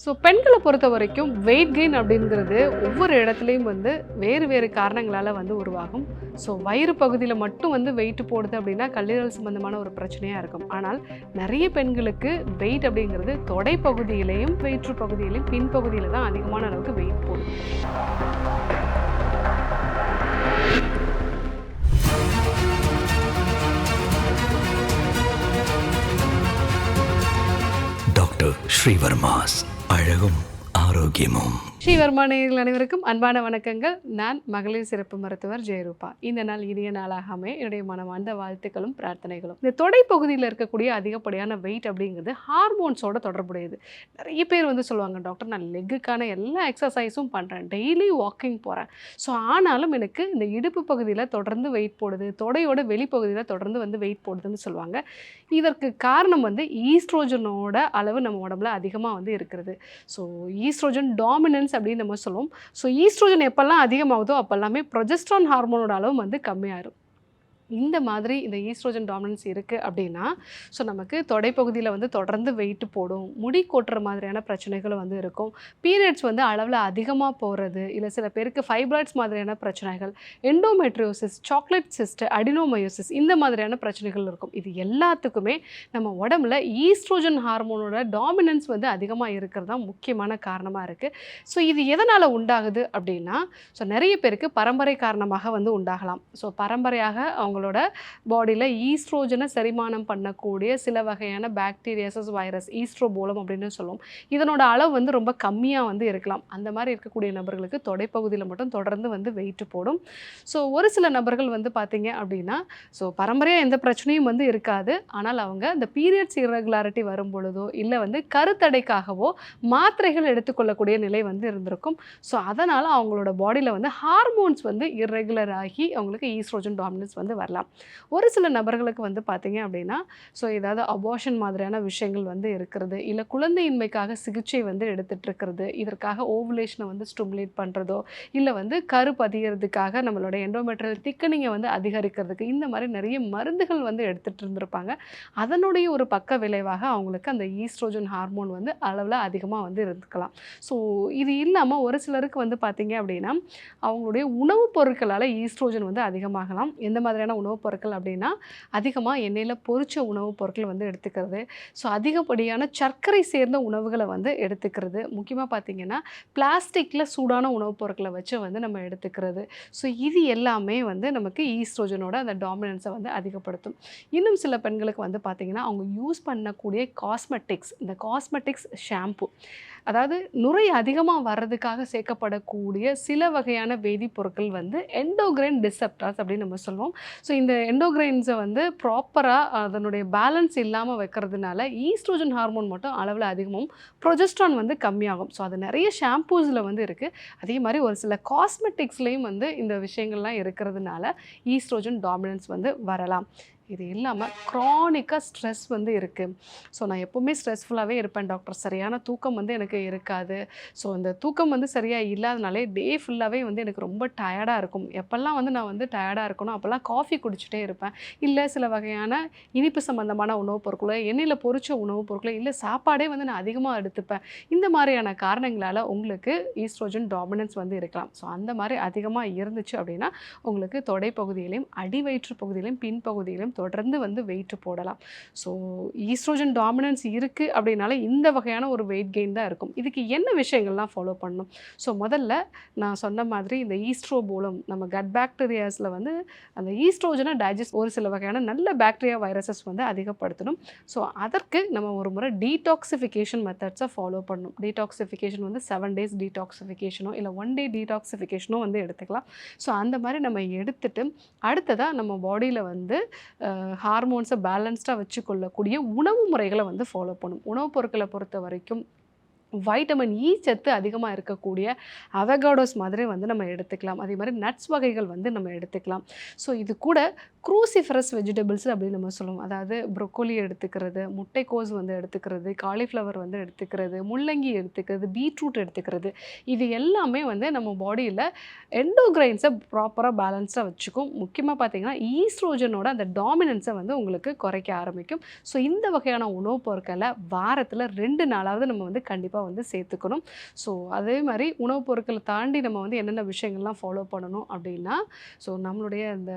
So பெண்களை பொறுத்த வரைக்கும் வெயிட் கெயின் அப்படிங்கிறது ஒவ்வொரு இடத்துலையும் வந்து வேறு வேறு காரணங்களால் வந்து உருவாகும். ஸோ வயிறு பகுதியில் மட்டும் வந்து வெயிட் போடுது அப்படின்னா கல்லீரல் சம்பந்தமான ஒரு பிரச்சனையாக இருக்கும். ஆனால் நிறைய பெண்களுக்கு வெயிட் அப்படிங்கிறது தொடை பகுதியிலையும் வயிற்று பகுதியிலையும் பின்பகுதியில் தான் அதிகமான அளவுக்கு வெயிட் போடும். டாக்டர் ஸ்ரீவர்மாஸ் அழகும் ஆரோக்கியமும். ஸ்ரீவர்மா நேயர்கள் அனைவருக்கும் அன்பான வணக்கங்கள். நான் மகளிர் சிறப்பு மருத்துவர் ஜெயரூபா. இந்த நாள் இனிய நாளாகவே என்னுடைய மனமார்ந்த வாழ்த்துக்களும் பிரார்த்தனைகளும். இந்த தொடை பகுதியில் இருக்கக்கூடிய அதிகப்படியான வெயிட் அப்படிங்கிறது ஹார்மோன்ஸோட தொடர்புடையது. நிறைய பேர் வந்து சொல்லுவாங்க, டாக்டர் நான் லெக்குக்கான எல்லா எக்ஸசைஸும் பண்ணுறேன், டெய்லி வாக்கிங் போகிறேன், ஸோ ஆனாலும் எனக்கு இந்த இடுப்பு பகுதியில் தொடர்ந்து வெயிட் போடுது, தொடையோட வெளிப்பகுதியில் தொடர்ந்து வந்து வெயிட் போடுதுன்னு சொல்லுவாங்க. இதற்கு காரணம் வந்து ஈஸ்ட்ரோஜனோட அளவு நம்ம உடம்புல அதிகமாக வந்து இருக்கிறது. ஸோ ஈஸ்ட்ரோஜன் டாமினன்ஸ் அப்படின்னு நம்ம சொல்லுவோம். ஸோ ஈஸ்ட்ரோஜன் எப்பெல்லாம் அதிகமாகுதோ அப்போல்லாமே ப்ரொஜெஸ்ட்ரான் ஹார்மோனோட அளவு வந்து கம்மியாயிரும். இந்த மாதிரி இந்த ஈஸ்ட்ரோஜன் டாமினன்ஸ் இருக்குது அப்படின்னா ஸோ நமக்கு தொடைப்பகுதியில் வந்து தொடர்ந்து வெயிட் போடும், முடி கொட்டுற மாதிரியான பிரச்சனைகளும் வந்து இருக்கும், பீரியட்ஸ் வந்து அளவில் அதிகமாக போகிறது, இல்லை சில பேருக்கு ஃபைப்ராய்ட்ஸ் மாதிரியான பிரச்சனைகள், எண்டோமெட்ரியோசிஸ், சாக்லேட் சிஸ்ட், அடினோமயோசிஸ் இந்த மாதிரியான பிரச்சனைகள் இருக்கும். இது எல்லாத்துக்குமே நம்ம உடம்புல ஈஸ்ட்ரோஜன் ஹார்மோனோட டாமினன்ஸ் வந்து அதிகமாக இருக்கிறது தான் முக்கியமான காரணமாக இருக்குது. ஸோ இது எதனால் உண்டாகுது அப்படின்னா ஸோ நிறைய பேருக்கு பரம்பரை காரணமாக வந்து உண்டாகலாம். ஸோ பரம்பரையாக அவங்களோட பாடியில் ஈஸ்ட்ரோஜனை செரிமானம் பண்ணக்கூடிய சில வகையான பாக்டீரியாசஸ் வைரஸ் ஈஸ்ட்ரோபோலம் அப்படின்னு சொல்லுவோம். இதனோட அளவு வந்து ரொம்ப கம்மியாக வந்து இருக்கலாம். அந்த மாதிரி இருக்கக்கூடிய நபர்களுக்கு தொடைப்பகுதியில் மட்டும் தொடர்ந்து வந்து வெயிட் போடும். ஸோ ஒரு சில நபர்கள் வந்து பார்த்திங்க அப்படின்னா ஸோ பரம்பரையாக எந்த பிரச்சனையும் வந்து இருக்காது. ஆனால் அவங்க இந்த பீரியட்ஸ் இர்ரெகுலாரிட்டி வரும் பொழுதோ இல்லை வந்து கருத்தடைக்காகவோ மாத்திரைகள் எடுத்துக்கொள்ளக்கூடிய நிலை வந்து இருந்திருக்கும். ஸோ அதனால் அவங்களோட பாடியில் வந்து ஹார்மோன்ஸ் வந்து இர்ரெகுலர் ஆகி அவங்களுக்கு ஈஸ்ட்ரோஜன் டாமினன்ஸ் வந்து வரலாம். ஒரு சில நபர்களுக்கு வந்து பார்த்தீங்க அப்படின்னா ஸோ ஏதாவது அபார்ஷன் மாதிரியான விஷயங்கள் வந்து இருக்கிறது, இல்லை குழந்தையின்மைக்காக சிகிச்சை வந்து எடுத்துகிட்டு இருக்கிறது, இதற்காக ஓவுலேஷனை வந்து ஸ்டிமுலேட் பண்ணுறதோ இல்லை வந்து கரு பதிகிறதுக்காக நம்மளோட எண்டோமெட்ரியல் திக்கனிங்கை வந்து அதிகரிக்கிறதுக்கு இந்த மாதிரி நிறைய மருந்துகள் வந்து எடுத்துகிட்டு இருந்திருப்பாங்க. அதனுடைய ஒரு பக்க விளைவாக அவங்களுக்கு அந்த ஈஸ்ட்ரோஜன் ஹார்மோன் வந்து அளவில் அதிகமாக வந்து இருந்துக்கலாம். ஸோ இது இல்லாமல் ஒரு சிலருக்கு வந்து பார்த்தீங்க அப்படின்னா அவங்களுடைய உணவுப் பொருட்களால் ஈஸ்ட்ரோஜன் வந்து அதிகமாகலாம். எந்த மாதிரியான உணவுப் பொருட்கள் அப்படின்னா அதிகமாக எண்ணெயில் பொரிச்ச உணவுப் பொருட்கள் வந்து எடுத்துக்கிறது, ஸோ அதிகப்படியான சர்க்கரை சேர்ந்த உணவுகளை வந்து எடுத்துக்கிறது, முக்கியமாக பார்த்திங்கன்னா பிளாஸ்டிக்கில் சூடான உணவுப் பொருட்களை வச்சு வந்து நம்ம எடுத்துக்கிறது. ஸோ இது எல்லாமே வந்து நமக்கு ஈஸ்ட்ரோஜனோட அந்த டாமினன்ஸை வந்து அதிகப்படுத்தும். இன்னும் சில பெண்களுக்கு வந்து பார்த்திங்கன்னா அவங்க யூஸ் பண்ணக்கூடிய காஸ்மெட்டிக்ஸ், இந்த காஸ்மெட்டிக்ஸ் ஷாம்பு, அதாவது நுரை அதிகமாக வர்றதுக்காக சேர்க்கப்படக்கூடிய சில வகையான வேதிப்பொருட்கள் வந்து எண்டோக்ரைன் டிசப்டார்ஸ் அப்படின்னு நம்ம சொல்லுவோம். ஸோ இந்த எண்டோக்ரைன்ஸை வந்து ப்ராப்பராக அதனுடைய பேலன்ஸ் இல்லாமல் வைக்கிறதுனால ஈஸ்ட்ரோஜன் ஹார்மோன் மட்டும் அளவில் அதிகமும் ப்ரொஜெஸ்ட்ரான் வந்து கம்மியாகும். ஸோ அது நிறைய ஷாம்பூஸில் வந்து இருக்குது. அதே மாதிரி ஒரு சில காஸ்மெட்டிக்ஸ்லேயும் வந்து இந்த விஷயங்கள்லாம் இருக்கிறதுனால ஈஸ்ட்ரோஜன் டாமினன்ஸ் வந்து வரலாம். இது இல்லாமல் க்ரானிக்காக ஸ்ட்ரெஸ் வந்து இருக்குது. ஸோ நான் எப்போவுமே ஸ்ட்ரெஸ்ஃபுல்லாகவே இருப்பேன் டாக்டர், சரியான தூக்கம் வந்து எனக்கு இருக்காது. ஸோ இந்த தூக்கம் வந்து சரியாக இல்லாதனாலே டே ஃபுல்லாகவே வந்து எனக்கு ரொம்ப டயர்டாக இருக்கும். எப்போல்லாம் வந்து நான் வந்து டயர்டாக இருக்கணும் அப்போல்லாம் காஃபி குடிச்சிட்டே இருப்பேன், இல்லை சில வகையான இனிப்பு சம்மந்தமான உணவுப் பொருட்களோ எண்ணெயில் பொரிச்ச உணவுப் பொருட்களோ இல்லை சாப்பாடே வந்து நான் அதிகமாக எடுத்துப்பேன். இந்த மாதிரியான காரணங்களால் உங்களுக்கு ஈஸ்ட்ரோஜன் டாமினன்ஸ் வந்து இருக்கலாம். ஸோ அந்த மாதிரி அதிகமாக இருந்துச்சு அப்படின்னா உங்களுக்கு தொடைப்பகுதியிலையும் அடி வயிற்று பகுதியிலையும் பின்பகுதியிலையும் தொடர்ந்து வந்து வெயிட் போடலாம். ஸோ ஈஸ்ட்ரோஜன் டாமினன்ஸ் இருக்குது அப்படின்னால இந்த வகையான ஒரு வெயிட் கெயின் தான் இருக்கும். இதுக்கு என்ன விஷயங்கள்லாம் ஃபாலோ பண்ணணும்? ஸோ முதல்ல நான் சொன்ன மாதிரி இந்த ஈஸ்ட்ரோபோலம் நம்ம கட் பாக்டீரியாஸில் வந்து அந்த ஈஸ்ட்ரோஜனை டைஜஸ்ட் ஒரு சில வகையான நல்ல பாக்டீரியா வைரஸஸ் வந்து அதிகப்படுத்தணும். ஸோ அதற்கு நம்ம ஒரு முறை டீடாக்சிஃபிகேஷன் மெத்தட்ஸை ஃபாலோ பண்ணணும். டீடாக்சிஃபிகேஷன் வந்து 7 days டீடாக்சிஃபிகேஷனோ இல்லை 1 day டீடாக்சிஃபிகேஷனோ வந்து எடுத்துக்கலாம். ஸோ அந்த மாதிரி நம்ம எடுத்துட்டு அடுத்ததாக நம்ம பாடியில் வந்து ஹார்மோன்ஸை பேலன்ஸ்டாக வச்சுக்கொள்ளக்கூடிய உணவு முறைகளை வந்து ஃபாலோ பண்ணும். உணவுப் பொருட்களை பொறுத்த வரைக்கும் வைட்டமின் இ சத்து அதிகமாக இருக்கக்கூடிய அவகாடோஸ் மாதிரி வந்து நம்ம எடுத்துக்கலாம். அதே மாதிரி நட்ஸ் வகைகள் வந்து நம்ம எடுத்துக்கலாம். ஸோ இது கூட க்ரூசிஃபரஸ் வெஜிடபிள்ஸ் அப்படின்னு நம்ம சொல்லுவோம். அதாவது ப்ரொக்கோலி எடுத்துக்கிறது, முட்டைக்கோஸ் வந்து எடுத்துக்கிறது, காலிஃப்ளவர் வந்து எடுத்துக்கிறது, முள்ளங்கி எடுத்துக்கிறது, பீட்ரூட் எடுத்துக்கிறது, இது எல்லாமே வந்து நம்ம பாடியில் எண்டோக்ரைன்ஸை ப்ராப்பராக பேலன்ஸாக வச்சுக்கும். முக்கியமாக பார்த்திங்கன்னா ஈஸ்ட்ரோஜனோட அந்த டாமினன்ஸை வந்து உங்களுக்கு குறைக்க ஆரம்பிக்கும். ஸோ இந்த வகையான உணவுப் பொருட்களை வாரத்தில் 2 நாளாவது நம்ம வந்து கண்டிப்பாக கண்டிப்பாக வந்து சேர்த்துக்கணும். ஸோ அதே மாதிரி உணவுப் பொருட்களை தாண்டி நம்ம வந்து என்னென்ன விஷயங்கள்லாம் ஃபாலோ பண்ணணும் அப்படின்னா, ஸோ நம்மளுடைய அந்த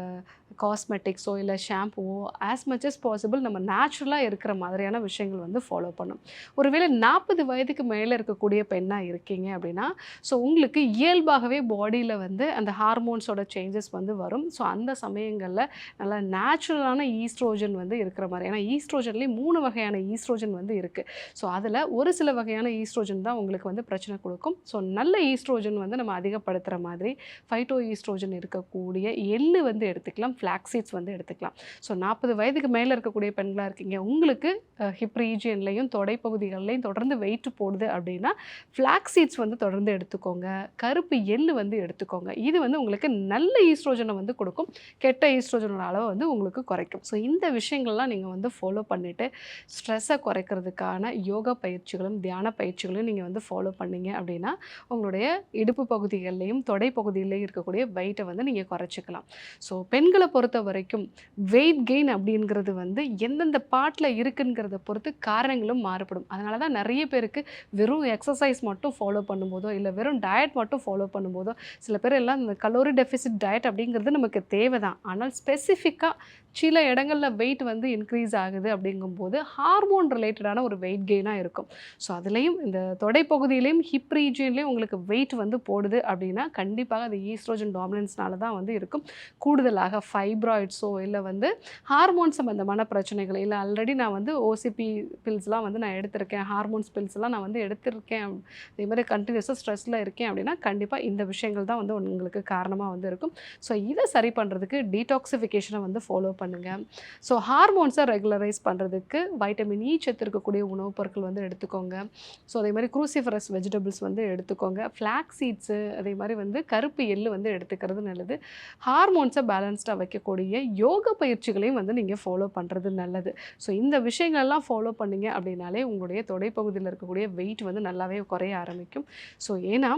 காஸ்மெட்டிக்ஸோ இல்லை ஷாம்புவோ ஆஸ் மச் as பாசிபிள் நம்ம நேச்சுரலாக இருக்கிற மாதிரியான விஷயங்கள் வந்து ஃபாலோ பண்ணணும். ஒருவேளை 40 வயதுக்கு மேலே இருக்கக்கூடிய பெண்ணாக இருக்கீங்க அப்படின்னா, ஸோ உங்களுக்கு இயல்பாகவே பாடியில் வந்து அந்த ஹார்மோன்ஸோட சேஞ்சஸ் வந்து வரும். ஸோ அந்த சமயங்களில் நல்லா நேச்சுரலான ஈஸ்ட்ரோஜன் வந்து இருக்கிற மாதிரி, ஏன்னா ஈஸ்ட்ரோஜன்லேயே 3 வகையான ஈஸ்ட்ரோஜன் வந்து இருக்குது. ஸோ அதில் ஒரு சில வகையான ஈஸ்ட்ரோஜன் தான் உங்களுக்கு வந்து பிரச்சனை கொடுக்கும். ஸோ நல்ல ஈஸ்ட்ரோஜன் வந்து நம்ம அதிகப்படுத்துகிற மாதிரி ஃபைட்டோ ஈஸ்ட்ரோஜன் இருக்கக்கூடிய எள்ளு வந்து எடுத்துக்கலாம், ஃப்ளாக்ஸ் சீட்ஸ் வந்து எடுத்துக்கலாம். ஸோ 40 வயதுக்கு மேலே இருக்கக்கூடிய பெண்களாக இருக்கீங்க, உங்களுக்கு ஹிப் ரீஜியன்லையும் தொடைப்பகுதிகள்லையும் தொடர்ந்து வெயிட் போடுது அப்படின்னா ஃப்ளாக்ஸ் சீட்ஸ் வந்து தொடர்ந்து எடுத்துக்கோங்க. கருப்பு எள்ளு வந்து எடுத்துக்கோங்க. இது வந்து உங்களுக்கு நல்ல ஈஸ்ட்ரோஜனை வந்து கொடுக்கும், கெட்ட ஈஸ்ட்ரோஜனோட அளவை வந்து உங்களுக்கு குறைக்கும். ஸோ இந்த விஷயங்கள்லாம் நீங்கள் வந்து ஃபாலோ பண்ணிவிட்டு ஸ்ட்ரெஸ்ஸை குறைக்கிறதுக்கான யோகா பயிற்சிகளும் தியான பயிற்சிகளையும் நீங்கள் வந்து ஃபாலோ பண்ணீங்க அப்படின்னா உங்களுடைய இடுப்பு பகுதிகள்லையும் தொடை பகுதியிலையும் இருக்கக்கூடிய வெயிட்டை வந்து நீங்கள் குறைச்சிக்கலாம். ஸோ பெண்களை பொறுத்த வரைக்கும் வெயிட் கெயின் அப்படிங்கிறது வந்து எந்தெந்த பார்ட்டில் இருக்குங்கிறத பொறுத்து காரணங்களும் மாறுபடும். அதனால தான் நிறைய பேருக்கு வெறும் எக்ஸசைஸ் மட்டும் ஃபாலோ பண்ணும்போதோ இல்லை வெறும் டயட் மட்டும் ஃபாலோ பண்ணும்போதோ, சில பேர் எல்லாம் இந்த கலோரி டெஃபிசிட் டயட் அப்படிங்கிறது நமக்கு தேவை தான். ஆனால் ஸ்பெசிஃபிக்காக சில இடங்களில் வெயிட் வந்து இன்க்ரீஸ் ஆகுது அப்படிங்கும்போது ஹார்மோன் ரிலேட்டடான ஒரு வெயிட் கெயினாக இருக்கும். ஸோ அதுலேயும் இந்த தொடைப்பகுதியிலையும் ஹிப் ரீஜியன்லேயும் உங்களுக்கு வெயிட் வந்து போடுது அப்படின்னா கண்டிப்பாக அது ஈஸ்ட்ரோஜன் டாமினன்ஸ்னால தான் வந்து இருக்கும். கூடுதலாக ஃபைப்ராய்ட்ஸோ இல்லை வந்து ஹார்மோன் சம்மந்தமான பிரச்சனைகள், இல்லை ஆல்ரெடி நான் வந்து ஓசிபி பில்ஸ்லாம் வந்து நான் எடுத்திருக்கேன், ஹார்மோன்ஸ் பில்ஸ்லாம் நான் வந்து எடுத்திருக்கேன், அதே மாதிரி கண்டினியூஸாக ஸ்ட்ரெஸ்ஸில் இருக்கேன் அப்படின்னா கண்டிப்பாக இந்த விஷயங்கள் தான் வந்து உங்களுக்கு காரணமாக வந்து இருக்கும். ஸோ இதை சரி பண்ணுறதுக்கு டீடாக்சிஃபிகேஷனை வந்து ஃபாலோ பண்ணுங்கள். ஸோ ஹார்மோன்ஸை ரெகுலரைஸ் பண்ணுறதுக்கு வைட்டமின் இ சத்து இருக்கக்கூடிய உணவுப் பொருட்கள் வந்து எடுத்துக்கோங்க. ஸோ அதே மாதிரி க்ரூசிஃபரஸ் வெஜிடபிள்ஸ் வந்து எடுத்துக்கோங்க. ஃப்ளாக்ஸ் சீட்ஸு அதே மாதிரி வந்து கருப்பு எள்ளு வந்து எடுத்துக்கிறது நல்லது. ஹார்மோன்ஸை பேலன்ஸ்டாக வைக்கக்கூடிய யோகா பயிற்சிகளையும் வந்து நீங்கள் ஃபாலோ பண்ணுறது நல்லது. ஸோ இந்த விஷயங்கள்லாம் ஃபாலோ பண்ணிங்க அப்படின்னாலே உங்களுடைய தொடைப்பகுதியில் இருக்கக்கூடிய வெயிட் வந்து நல்லாவே குறைய ஆரம்பிக்கும். ஸோ ஏன்னா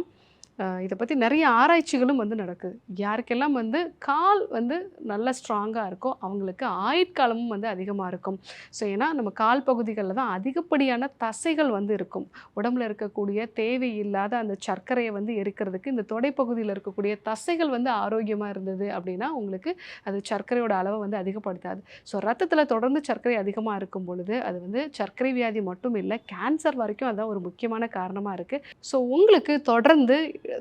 இதை பற்றி நிறைய ஆராய்ச்சிகளும் வந்து நடக்குது. யாருக்கெல்லாம் வந்து கால் வந்து நல்லா ஸ்ட்ராங்காக இருக்கோ அவங்களுக்கு ஆயுட்காலமும் வந்து அதிகமாக இருக்கும். ஸோ ஏன்னா நம்ம கால் பகுதிகளில் தான் அதிகப்படியான தசைகள் வந்து இருக்கும். உடம்புல இருக்கக்கூடிய தேவையில்லாத அந்த சர்க்கரையை வந்து எரிக்கிறதுக்கு இந்த தொடைப்பகுதியில் இருக்கக்கூடிய தசைகள் வந்து ஆரோக்கியமாக இருந்தது அப்படின்னா உங்களுக்கு அது சர்க்கரையோட அளவை வந்து அதிகப்படுத்தாது. ஸோ ரத்தத்தில் தொடர்ந்து சர்க்கரை அதிகமாக இருக்கும் பொழுது அது வந்து சர்க்கரை வியாதி மட்டும் இல்லை, கேன்சர் வரைக்கும் அதான் ஒரு முக்கியமான காரணமாக இருக்குது. ஸோ உங்களுக்கு தொடர்ந்து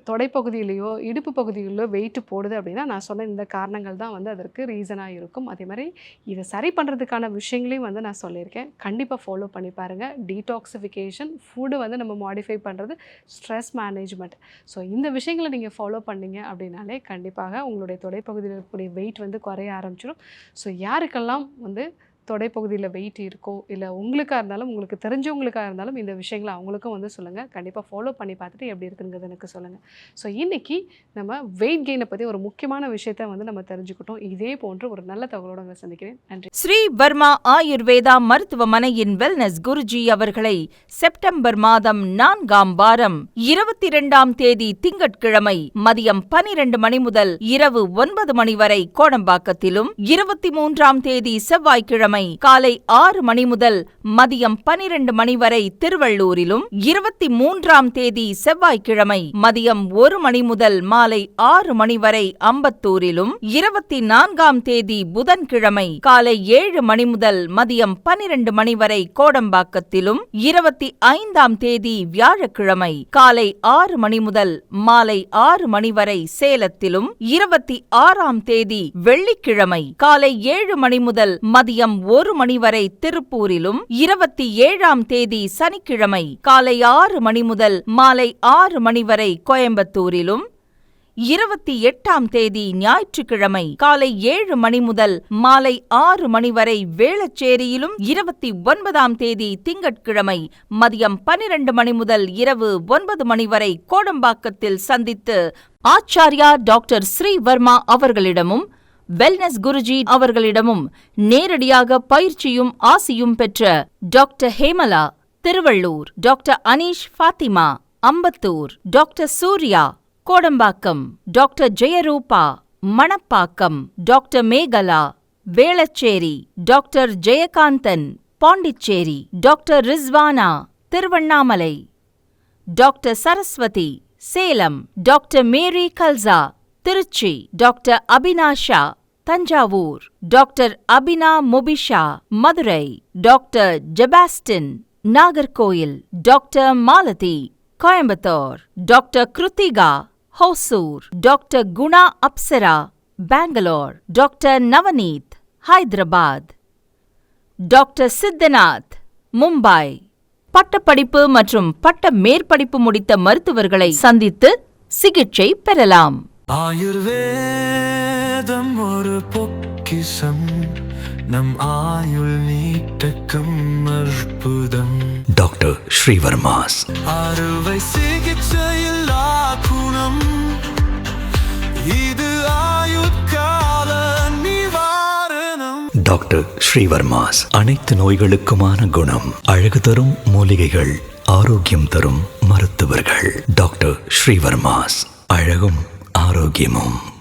தொடைப்பகுதியிலையோ இடுப்பு பகுதியிலோ வெயிட் போடுது அப்படின்னா நான் சொன்ன இந்த காரணங்கள் தான் வந்து அதற்கு ரீசனாக இருக்கும். அதே மாதிரி இதை சரி பண்ணுறதுக்கான விஷயங்களையும் வந்து நான் சொல்லியிருக்கேன். கண்டிப்பாக ஃபாலோ பண்ணி பாருங்கள். டீடாக்சிஃபிகேஷன், ஃபுட்டு வந்து நம்ம மாடிஃபை பண்ணுறது, ஸ்ட்ரெஸ் மேனேஜ்மெண்ட். ஸோ இந்த விஷயங்களை நீங்கள் ஃபாலோ பண்ணீங்க அப்படின்னாலே கண்டிப்பாக உங்களுடைய தொடைப்பகுதியில் இருக்கக்கூடிய வெயிட் வந்து குறைய ஆரம்பிச்சிடும். ஸோ யாருக்கெல்லாம் வந்து தொடைப்பகுதியில் வெயிட் இருக்கோ இல்லை உங்களுக்காக இருந்தாலும் உங்களுக்கு தெரிஞ்சவங்களுக்காக இருந்தாலும் இந்த விஷயங்களை அவங்களுக்கும் வந்து சொல்லுங்கள். கண்டிப்பாக ஃபாலோ பண்ணி பார்த்துட்டு எப்படி இருக்குங்கிறது எனக்கு சொல்லுங்கள். ஸோ இன்றைக்கி நம்ம வெயிட் கெயினை பற்றி ஒரு முக்கியமான விஷயத்தை வந்து நம்ம தெரிஞ்சுக்கிட்டோம். இதே போன்று ஒரு நல்ல தகவலோடு உங்களை சந்திக்கிறேன். நன்றி. ஸ்ரீ வர்மா ஆயுர்வேதா மருத்துவமனையின் வெல்னஸ் குருஜி அவர்களை செப்டம்பர் மாதம் 4ஆம் வாரம் 22ஆம் தேதி திங்கட்கிழமை மதியம் 12 மணி முதல் இரவு 9 மணி வரை கோடம்பாக்கத்திலும், 23ஆம் தேதி செவ்வாய்க்கிழமை காலை 6 மணி முதல் மதியம் 12 மணி வரை திருவள்ளூரிலும், 23ஆம் தேதி செவ்வாய்க்கிழமை மதியம் 1 மணி முதல் மாலை 6 மணி வரை அம்பத்தூரிலும், 24ஆம் தேதி புதன்கிழமை காலை 7 மணி முதல் மதியம் 12 மணி வரை கோடம்பாக்கத்திலும், 25ஆம் தேதி வியாழக்கிழமை காலை 6 மணி முதல் மாலை 6 மணி வரை சேலத்திலும், 26ஆம் தேதி வெள்ளிக்கிழமை காலை 7 மணி முதல் மதியம் 1 மணி வரை திருப்பூரிலும், 27ஆம் தேதி சனிக்கிழமை காலை 6 மணி முதல் மாலை 6 மணி வரை கோயம்புத்தூரிலும், 28ஆம் தேதி ஞாயிற்றுக்கிழமை காலை 7 மணி முதல் மாலை 6 மணி வரை வேளச்சேரியிலும், 29ஆம் தேதி திங்கட்கிழமை மதியம் 12 மணி முதல் இரவு 9 மணி வரை கோடம்பாக்கத்தில் சந்தித்து ஆச்சார்யா டாக்டர் ஸ்ரீ வர்மா அவர்களிடமும் வெல்னஸ் குருஜி அவர்களிடமும் நேரடியாக பயிற்சியும் ஆசியும் பெற்ற doctor Hemala Thiruvallur, doctor Aneesh Fathima Ambattur, doctor Surya Kodambakkam, doctor Jayarupa Manapakkam, doctor Mekala Velachery, doctor Jayakanthan Pondicherry, doctor Rizwana Tiruvannamalai, doctor Saraswathi, Salem. Doctor Mary Kalsa, Trichy. Doctor Abinasha, Thanjavur. Doctor Abina Mobisha, Madurai. Doctor Jebastin, Nagercoil. Doctor Malathi, Coimbatore. Doctor Kiruthika, Hosur. Doctor Guna Apsara, Bangalore. Doctor Navaneeth, Hyderabad. Doctor Siddhanath, Mumbai. பட்டப்படிப்பு மற்றும் பட்ட மேற்படிப்பு முடித்த மருத்துவர்களை சந்தித்து சிகிச்சை பெறலாம். ஆயுர்வேதம் ஒரு பொக்கிஷம், நம் ஆயுள் நீட்டக்கும் அற்புதம். டாக்டர் ஸ்ரீவர்மாஸ் அறுவை சிகிச்சையில் குணம், இது ஆயுட்கால நிவாரணம். டாக்டர் ஸ்ரீவர்மாஸ் அனைத்து நோய்களுக்குமான குணம், அழகு தரும் மூலிகைகள், ஆரோக்கியம் தரும் மருத்துவர்கள். டாக்டர் ஸ்ரீவர்மாஸ், அழகும் ஆரோக்கியமும்.